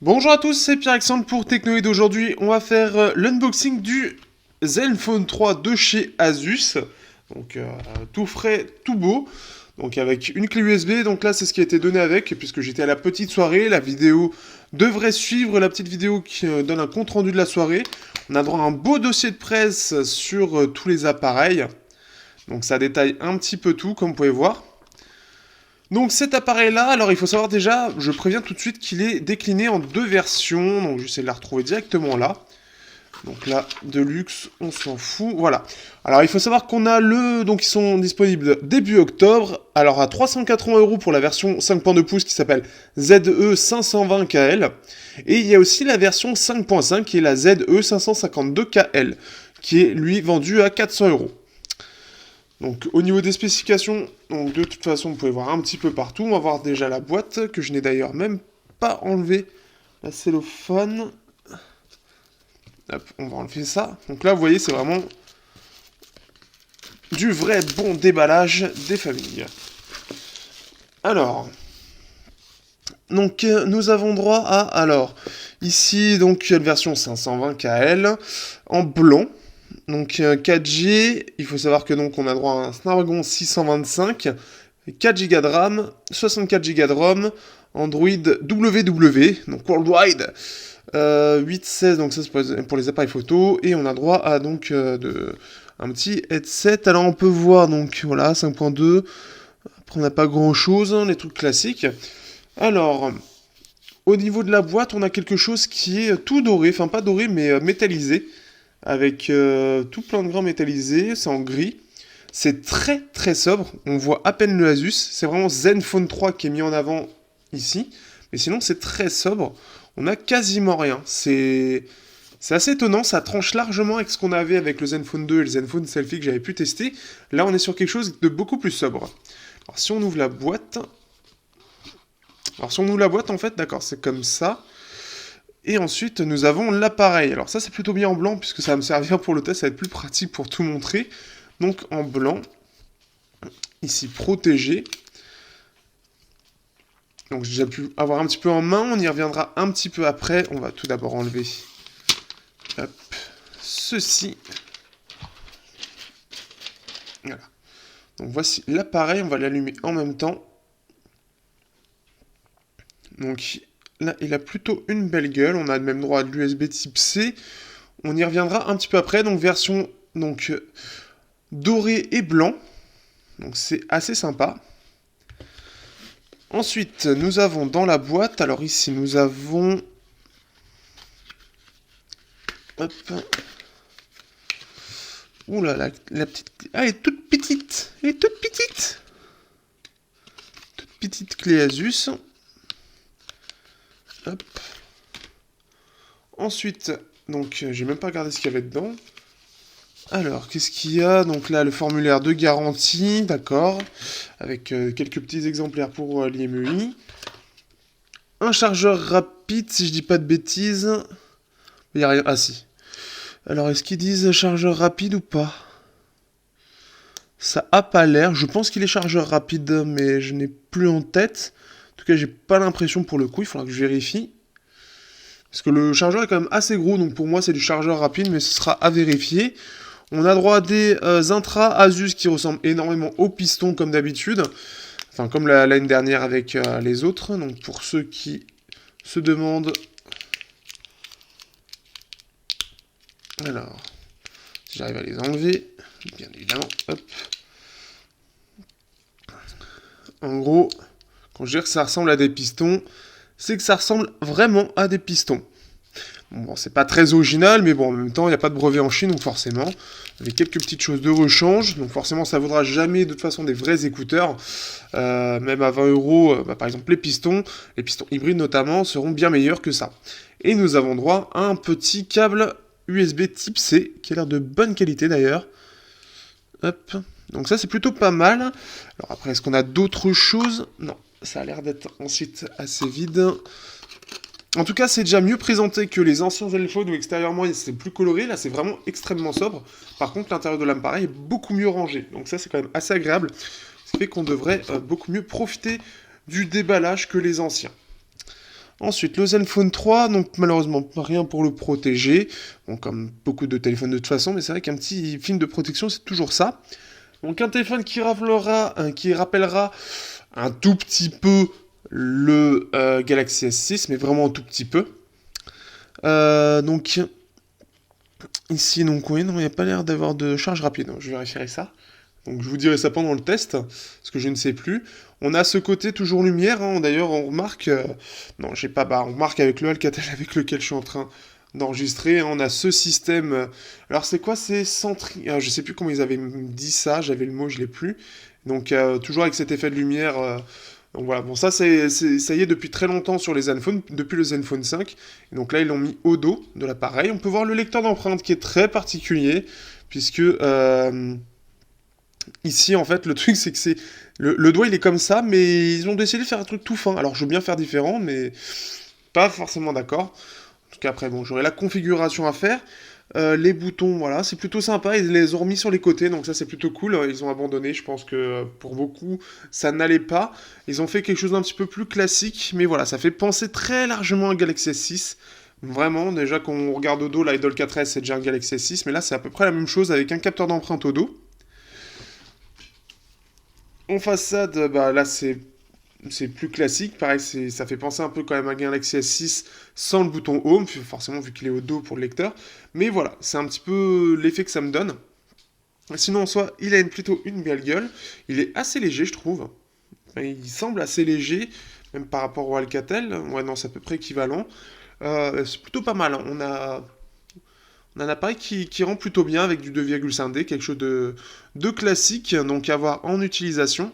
Bonjour à tous, c'est Pierre-Alexandre pour Technoid. Aujourd'hui, on va faire l'unboxing du Zenfone 3 de chez Asus. Donc tout frais, tout beau. Donc avec une clé USB, donc là c'est ce qui a été donné avec, puisque j'étais à la petite soirée, la vidéo devrait suivre, la petite vidéo qui donne un compte rendu de la soirée. On a droit à un beau dossier de presse sur tous les appareils. Donc ça détaille un petit peu tout, comme vous pouvez voir. Donc cet appareil-là, alors il faut savoir déjà, je préviens tout de suite qu'il est décliné en deux versions, donc j'essaie de la retrouver directement là. Donc là, Deluxe, on s'en fout, voilà. Alors il faut savoir qu'on a donc ils sont disponibles début octobre, alors à 380 € pour la version 5.2 pouces qui s'appelle ZE 520KL, et il y a aussi la version 5.5 qui est la ZE 552KL, qui est lui vendue à 400 €. Donc au niveau des spécifications, donc de toute façon vous pouvez voir un petit peu partout. On va voir déjà la boîte, que je n'ai d'ailleurs même pas enlevé la cellophane. Hop, on va enlever ça. Donc là vous voyez c'est vraiment du vrai bon déballage des familles. Alors, donc nous avons droit à, ici donc il y a une version 520KL en blanc. Donc 4G, il faut savoir que donc on a droit à un Snapdragon 625, 4 Go de RAM, 64 Go de ROM, Android WW, donc Worldwide, 8.16, donc ça c'est pour les appareils photo, et on a droit à donc un petit headset. Alors on peut voir donc voilà 5.2, après on n'a pas grand chose, hein, les trucs classiques. Alors, au niveau de la boîte, on a quelque chose qui est tout doré, enfin pas doré mais métallisé, avec tout plein de grains métallisés, c'est en gris. C'est très très sobre, on voit à peine le Asus, c'est vraiment Zenfone 3 qui est mis en avant ici, mais sinon c'est très sobre, on a quasiment rien, c'est assez étonnant, ça tranche largement avec ce qu'on avait avec le Zenfone 2 et le Zenfone Selfie que j'avais pu tester. Là on est sur quelque chose de beaucoup plus sobre. Alors si on ouvre la boîte, en fait, d'accord, c'est comme ça. Et ensuite, nous avons l'appareil. Alors ça, c'est plutôt bien en blanc, puisque ça va me servir pour le test, ça va être plus pratique pour tout montrer. Donc en blanc, ici protégé. Donc j'ai déjà pu avoir un petit peu en main, on y reviendra un petit peu après. On va tout d'abord enlever hop, ceci. Voilà. Donc voici l'appareil, on va l'allumer en même temps. Donc là, il a plutôt une belle gueule, on a même droit à de l'USB type C. On y reviendra un petit peu après, donc version donc, doré et blanc. Donc c'est assez sympa. Ensuite, nous avons dans la boîte, alors ici nous avons... Hop. Ouh là, la petite... Ah, elle est toute petite. Elle est toute petite. Toute petite clé Asus. Hop. Ensuite, donc j'ai même pas regardé ce qu'il y avait dedans. Alors, qu'est-ce qu'il y a? Donc là, le formulaire de garantie, d'accord, avec quelques petits exemplaires pour l'IMEI. Un chargeur rapide, si je dis pas de bêtises. Il n'y a rien. Ah si. Alors, est-ce qu'ils disent chargeur rapide ou pas? Ça a pas l'air. Je pense qu'il est chargeur rapide, mais je n'ai plus en tête. En tout cas, j'ai pas l'impression pour le coup. Il faudra que je vérifie. Parce que le chargeur est quand même assez gros, donc pour moi c'est du chargeur rapide, mais ce sera à vérifier. On a droit à des intras Asus qui ressemblent énormément aux pistons comme d'habitude. Enfin, comme l'année dernière avec les autres. Donc pour ceux qui se demandent... Alors, si j'arrive à les enlever, bien évidemment, hop. En gros, quand je dis que ça ressemble à des pistons, c'est que ça ressemble vraiment à des pistons. Bon, c'est pas très original, mais bon, en même temps, il n'y a pas de brevet en Chine, donc forcément, avec quelques petites choses de rechange, donc forcément, ça vaudra jamais de toute façon des vrais écouteurs, même à 20 €, par exemple, les pistons hybrides notamment, seront bien meilleurs que ça. Et nous avons droit à un petit câble USB type C, qui a l'air de bonne qualité d'ailleurs. Hop, donc ça c'est plutôt pas mal. Alors après, est-ce qu'on a d'autres choses? Non, ça a l'air d'être ensuite assez vide. En tout cas, c'est déjà mieux présenté que les anciens Zenfone où extérieurement c'est plus coloré. Là, c'est vraiment extrêmement sobre. Par contre, l'intérieur de l'appareil est beaucoup mieux rangé. Donc ça, c'est quand même assez agréable. Ce qui fait qu'on devrait beaucoup mieux profiter du déballage que les anciens. Ensuite, le Zenfone 3, donc malheureusement rien pour le protéger, bon, comme beaucoup de téléphones de toute façon, mais c'est vrai qu'un petit film de protection, c'est toujours ça. Donc un téléphone qui rappellera un tout petit peu le Galaxy S6, mais vraiment un tout petit peu. Donc ici, donc oui, non, il n'y a pas l'air d'avoir de charge rapide, je vérifierai ça. Donc je vous dirai ça pendant le test, parce que je ne sais plus. On a ce côté toujours lumière, hein. D'ailleurs on remarque... non, j'ai pas... Bah, on remarque avec le Alcatel avec lequel je suis en train d'enregistrer, hein, on a ce système... alors c'est quoi? C'est centri... je sais plus comment ils avaient dit ça, j'avais le mot, je l'ai plus. Donc toujours avec cet effet de lumière... donc voilà, bon ça ça y est depuis très longtemps sur les Zenfone, depuis le Zenfone 5. Et donc là ils l'ont mis au dos de l'appareil. On peut voir le lecteur d'empreintes qui est très particulier, puisque... ici, en fait, le truc, c'est que c'est... Le doigt, il est comme ça, mais ils ont décidé de faire un truc tout fin. Alors, je veux bien faire différent, mais pas forcément d'accord. En tout cas, après, bon, j'aurai la configuration à faire. Les boutons, voilà, c'est plutôt sympa. Ils les ont remis sur les côtés, donc ça, c'est plutôt cool. Ils ont abandonné, je pense que pour beaucoup, ça n'allait pas. Ils ont fait quelque chose d'un petit peu plus classique, mais voilà, ça fait penser très largement à Galaxy S6. Vraiment, déjà, quand on regarde au dos, la Idol 4S, c'est déjà un Galaxy S6, mais là, c'est à peu près la même chose avec un capteur d'empreinte au dos. En façade, bah là c'est plus classique, pareil ça fait penser un peu quand même à un Galaxy S6 sans le bouton Home, forcément vu qu'il est au dos pour le lecteur, mais voilà, c'est un petit peu l'effet que ça me donne. Sinon en soi, il a plutôt une belle gueule, il est assez léger je trouve, enfin, il semble assez léger, même par rapport au Alcatel, ouais non c'est à peu près équivalent. C'est plutôt pas mal, hein. On a un appareil qui rend plutôt bien avec du 2,5D, quelque chose de classique, donc à voir en utilisation.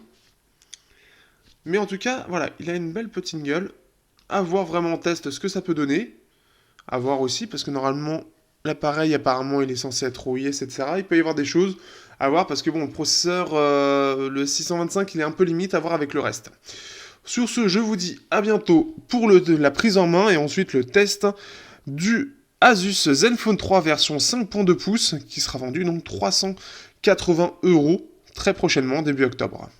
Mais en tout cas, voilà, il a une belle petite gueule. À voir vraiment en test ce que ça peut donner. À voir aussi, parce que normalement, l'appareil, apparemment, il est censé être rouillé, etc. Il peut y avoir des choses à voir, parce que bon, le processeur, le 625, il est un peu limite à voir avec le reste. Sur ce, je vous dis à bientôt pour la prise en main et ensuite le test du Asus Zenfone 3 version 5.2 pouces qui sera vendu donc 380 € très prochainement, début octobre.